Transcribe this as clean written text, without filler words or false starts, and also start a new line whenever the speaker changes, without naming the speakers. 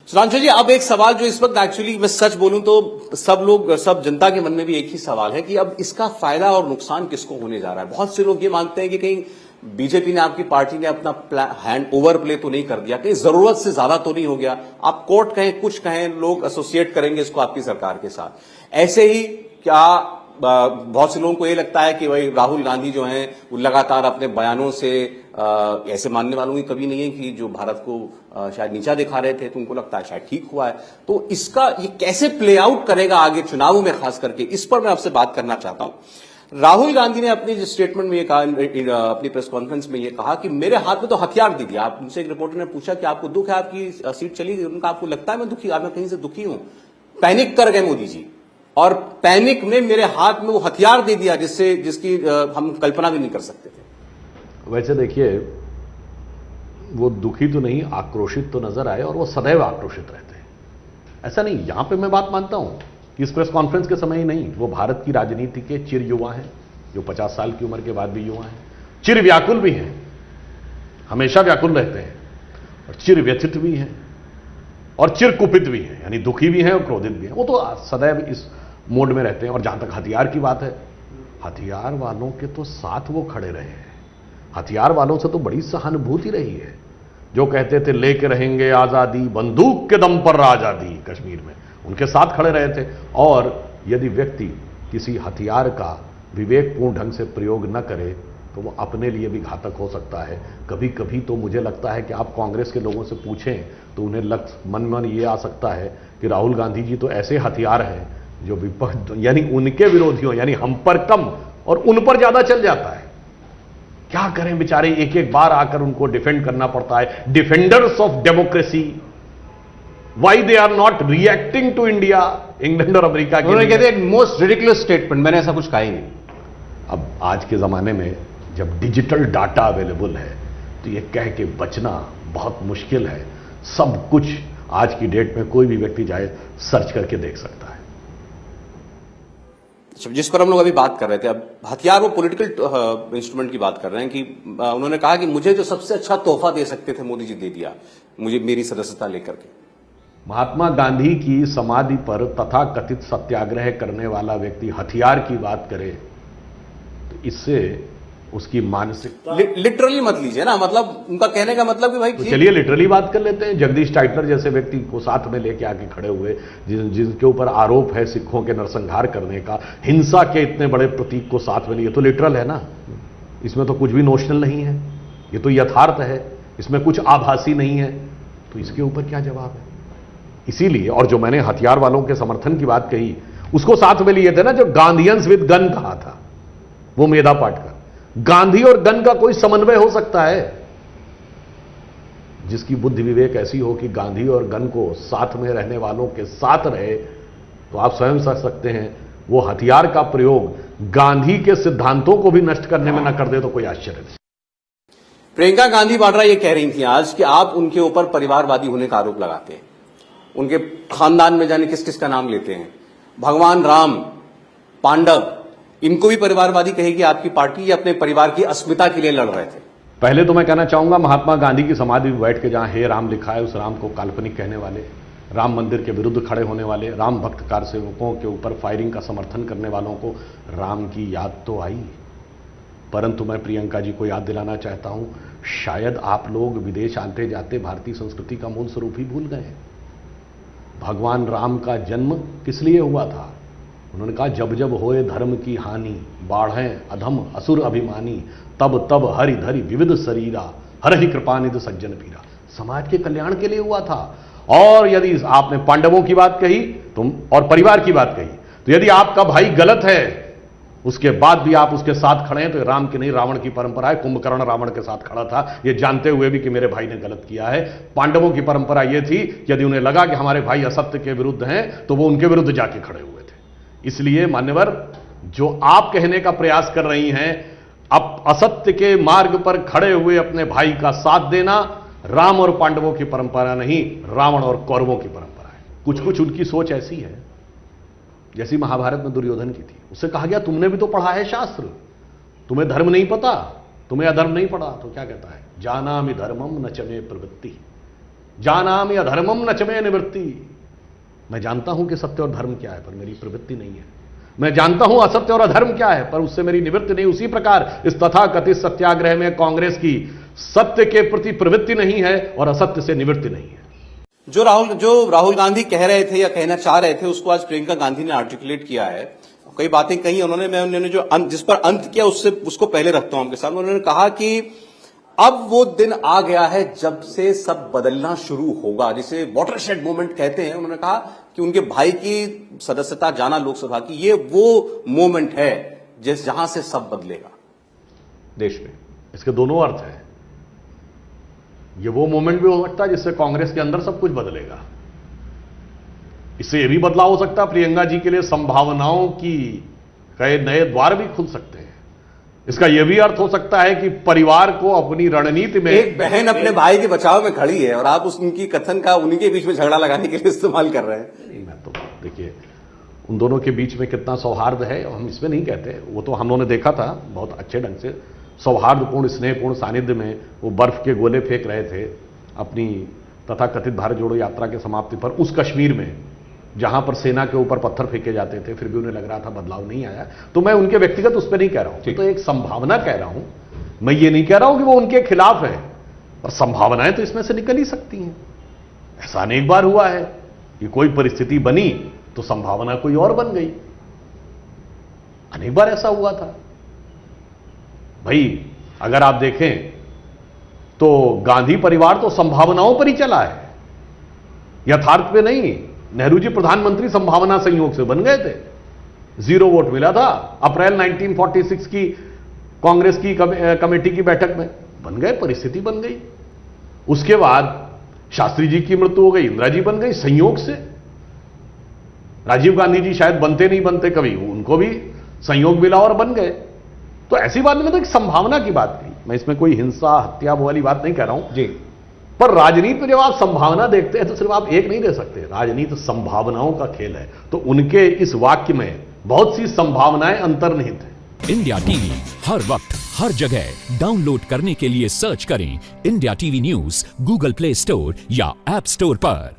सुधांशु जी, अब एक सवाल जो इस वक्त एक्चुअली मैं सच बोलूं तो सब जनता के मन में भी एक ही सवाल है कि अब इसका फायदा और नुकसान किसको होने जा रहा है। बहुत से लोग ये मानते हैं कि कहीं बीजेपी ने, आपकी पार्टी ने अपना हैंड ओवर प्ले तो नहीं कर दिया, कहीं जरूरत से ज्यादा तो नहीं हो गया। आप कोर्ट कहें, कुछ कहें, लोग एसोसिएट करेंगे इसको आपकी सरकार के साथ। ऐसे ही क्या बहुत से लोगों को ये लगता है कि भाई राहुल गांधी जो हैं वो लगातार अपने बयानों से, ऐसे मानने वालों की कभी नहीं है कि जो भारत को शायद नीचा दिखा रहे थे तो उनको लगता है शायद ठीक हुआ है। तो इसका ये कैसे प्ले आउट करेगा आगे चुनावों में, खास करके इस पर मैं आपसे बात करना चाहता हूं। राहुल गांधी ने अपनी स्टेटमेंट में ये कहा, अपनी प्रेस कॉन्फ्रेंस में ये कहा कि मेरे हाथ में तो हथियार दे दिया। आप उनसे, एक रिपोर्टर ने पूछा कि आपको दुख है, आपकी सीट चली गई, उनका आपको लगता है मैं दुखी, मैं कहीं से दुखी हूं। पैनिक कर गए मोदी जी, और पैनिक में मेरे हाथ में वो हथियार दे दिया जिसकी हम कल्पना भी नहीं कर सकते थे।
वैसे देखिए, वो दुखी तो नहीं, आक्रोशित तो नजर आए, और वो सदैव आक्रोशित रहते हैं। ऐसा नहीं, यहां पे मैं बात मानता हूं कि इस प्रेस कॉन्फ्रेंस के समय ही नहीं, वो भारत की राजनीति के चिर युवा हैं, जो 50 साल की उम्र के बाद भी युवा हैं, चिर व्याकुल भी हैं, हमेशा व्याकुल रहते हैं, और चिर व्यथित भी हैं, और चिर कुपित भी हैं, यानी दुखी भी हैं और क्रोधित भी हैं। वो तो सदैव इस मोड में रहते हैं। और जहां तक हथियार की बात है, हथियार वालों के तो साथ वो खड़े रहे हैं, हथियार वालों से तो बड़ी सहानुभूति रही है। जो कहते थे लेके रहेंगे आजादी, बंदूक के दम पर आजादी, कश्मीर में उनके साथ खड़े रहे थे। और यदि व्यक्ति किसी हथियार का विवेकपूर्ण ढंग से प्रयोग न करे तो वो अपने लिए भी घातक हो सकता है। कभी कभी तो मुझे लगता है कि आप कांग्रेस के लोगों से पूछें तो उन्हें मन ये आ सकता है कि राहुल गांधी जी तो ऐसे हथियार हैं जो विपक्ष, यानी उनके विरोधियों, यानी हम पर कम और उन पर ज्यादा चल जाता है। क्या करें बेचारे, एक एक बार आकर उनको डिफेंड करना पड़ता है। Defenders of democracy, why they are not reacting to India, England और अमेरिका के।
कहते हैं मोस्ट रिडिकुलस स्टेटमेंट, मैंने ऐसा कुछ कहा ही नहीं।
अब आज के जमाने में जब डिजिटल डाटा अवेलेबल है तो ये कह के बचना बहुत मुश्किल है। सब कुछ आज की डेट में कोई भी व्यक्ति जाए सर्च करके देख सकता है।
जिस पर हम लोग अभी बात कर रहे थे, अब हथियार, वो पॉलिटिकल इंस्ट्रूमेंट की बात कर रहे हैं कि उन्होंने कहा कि मुझे जो सबसे अच्छा तोहफा दे सकते थे मोदी जी दे दिया, मुझे मेरी सदस्यता लेकर के।
महात्मा गांधी की समाधि पर तथाकथित सत्याग्रह करने वाला व्यक्ति हथियार की बात करे तो इससे उसकी मानसिकता,
लिटरली मत लीजिए ना, मतलब उनका कहने का मतलब कि भाई
तो चलिए लिटरली बात कर लेते हैं। जगदीश टाइटलर जैसे व्यक्ति को साथ में लेके आके खड़े हुए, जिनके ऊपर आरोप है सिखों के नरसंहार करने का, हिंसा के इतने बड़े प्रतीक को साथ में लिए, तो लिटरल है ना, इसमें तो कुछ भी नोशनल नहीं है, ये तो यथार्थ है, इसमें कुछ आभासी नहीं है। तो इसके ऊपर क्या जवाब है? इसीलिए, और जो मैंने हथियार वालों के समर्थन की बात कही, उसको साथ में लिए थे ना, जो गांधीयंस विद गन कहा था, वो मेधा पाटकर। गांधी और गन का कोई समन्वय हो सकता है? जिसकी बुद्धि विवेक ऐसी हो कि गांधी और गन को साथ में रहने वालों के साथ रहे, तो आप स्वयं समझ सकते हैं वो हथियार का प्रयोग गांधी के सिद्धांतों को भी नष्ट करने में न कर दे तो कोई आश्चर्य नहीं।
प्रियंका गांधी वाड्रा ये कह रही थी आज कि आप उनके ऊपर परिवारवादी होने का आरोप लगाते हैं, उनके खानदान में जाने किस किस का नाम लेते हैं, भगवान राम, पांडव, इनको भी परिवारवादी कहेगी आपकी पार्टी, या अपने परिवार की अस्मिता के लिए लड़ रहे थे?
पहले तो मैं कहना चाहूंगा, महात्मा गांधी की समाधि में बैठ के जहां हे राम लिखा है, उस राम को काल्पनिक कहने वाले, राम मंदिर के विरुद्ध खड़े होने वाले, राम भक्त कारसेवकों के ऊपर फायरिंग का समर्थन करने वालों को राम की याद तो आई, परंतु मैं प्रियंका जी को याद दिलाना चाहता हूं, शायद आप लोग विदेश आते जाते भारतीय संस्कृति का मूल स्वरूप ही भूल गए। भगवान राम का जन्म किस लिए हुआ था? उन्होंने कहा, जब जब होए धर्म की हानि, बाढ़ें अधम असुर अभिमानी, तब तब हरि धरि विविध शरीरा, हर ही कृपानिधि सज्जन पीरा। समाज के कल्याण के लिए हुआ था। और यदि आपने पांडवों की बात कही तुम और परिवार की बात कही, तो यदि आपका भाई गलत है उसके बाद भी आप उसके साथ खड़े हैं, तो राम की नहीं रावण की परंपरा है। कुंभकर्ण रावण के साथ खड़ा था, यह जानते हुए भी कि मेरे भाई ने गलत किया है। पांडवों की परंपरा यह थी, यदि उन्हें लगा कि हमारे भाई असत्य के विरुद्ध हैं तो वो उनके विरुद्ध जाके खड़े हुए थे। इसलिए मान्यवर, जो आप कहने का प्रयास कर रही हैं, अब असत्य के मार्ग पर खड़े हुए अपने भाई का साथ देना राम और पांडवों की परंपरा नहीं, रावण और कौरवों की परंपरा है। कुछ कुछ उनकी सोच ऐसी है जैसी महाभारत में दुर्योधन की थी। उससे कहा गया, तुमने भी तो पढ़ा है शास्त्र, तुम्हें धर्म नहीं पता, तुम्हें अधर्म नहीं पढ़ा, तो क्या कहता है, जानामि धर्मम न चमे प्रवृत्ति, जानामि अधर्मम न च मे निवृत्ति। मैं जानता हूं कि सत्य और धर्म क्या है, पर मेरी प्रवृत्ति नहीं है। मैं जानता हूं असत्य और अधर्म क्या है, पर उससे मेरी निवृत्ति नहीं। उसी प्रकार इस तथाकथित सत्याग्रह में कांग्रेस की सत्य के प्रति प्रवृत्ति नहीं है और असत्य से निवृत्ति नहीं है।
जो राहुल गांधी कह रहे थे या कहना चाह रहे थे, उसको आज प्रियंका गांधी ने आर्टिकुलेट किया है। कई बातें कही उन्होंने जो जिस पर अंत किया उसको पहले रखता हूं आपके सामने। उन्होंने कहा कि अब वो दिन आ गया है जब से सब बदलना शुरू होगा, जिसे वाटरशेड मोमेंट कहते हैं। उन्होंने कहा कि उनके भाई की सदस्यता जाना लोकसभा की, ये वो मोमेंट है जहां से सब बदलेगा
देश में। इसके दोनों अर्थ हैं। ये वो मोमेंट भी हो सकता है जिससे कांग्रेस के अंदर सब कुछ बदलेगा। इससे यह भी बदलाव हो सकता है प्रियंका जी के लिए संभावनाओं की कई नए द्वार भी खुल सकते हैं। इसका यह भी अर्थ हो सकता है कि परिवार को अपनी रणनीति में,
एक बहन अपने भाई के बचाव में खड़ी है और आप उनकी कथन का उनके बीच में झगड़ा लगाने के लिए इस्तेमाल कर रहे हैं।
नहीं, मैं तो देखिए उन दोनों के बीच में कितना सौहार्द है हम इसमें नहीं कहते। वो तो हमने देखा था बहुत अच्छे ढंग से सौहार्दपूर्ण स्नेहपूर्ण सानिध्य में वो बर्फ के गोले फेंक रहे थे अपनी तथाकथित भारत जोड़ो यात्रा के समाप्ति पर, उस कश्मीर में जहां पर सेना के ऊपर पत्थर फेंके जाते थे, फिर भी उन्हें लग रहा था बदलाव नहीं आया। तो मैं उनके व्यक्तिगत उस पर नहीं कह रहा हूं, तो एक संभावना कह रहा हूं। मैं ये नहीं कह रहा हूं कि वो उनके खिलाफ है, और संभावनाएं तो इसमें से निकल ही सकती हैं। ऐसा अनेक बार हुआ है कि कोई परिस्थिति बनी तो संभावना कोई और बन गई। अनेक बार ऐसा हुआ था भाई। अगर आप देखें तो गांधी परिवार तो संभावनाओं पर ही चला है, यथार्थ पे नहीं। नेहरू जी प्रधानमंत्री संभावना संयोग से बन गए थे। 0 वोट मिला था अप्रैल 1946 की कांग्रेस की कमेटी की बैठक में, बन गए, परिस्थिति बन गई। उसके बाद शास्त्री जी की मृत्यु हो गई, इंदिरा जी बन गई संयोग से। राजीव गांधी जी शायद बनते नहीं बनते कभी, उनको भी संयोग मिला और बन गए। तो ऐसी बात में तो एक संभावना की बात कही। मैं इसमें कोई हिंसा हत्या वाली बात नहीं कह रहा हूं जी, पर राजनीति में जब आप संभावना देखते हैं तो सिर्फ आप एक नहीं दे सकते। राजनीति संभावनाओं का खेल है, तो उनके इस वाक्य में बहुत सी संभावनाएं अंतर्निहित हैं।
इंडिया टीवी हर वक्त हर जगह डाउनलोड करने के लिए सर्च करें India TV news Google play store या ऐप स्टोर पर।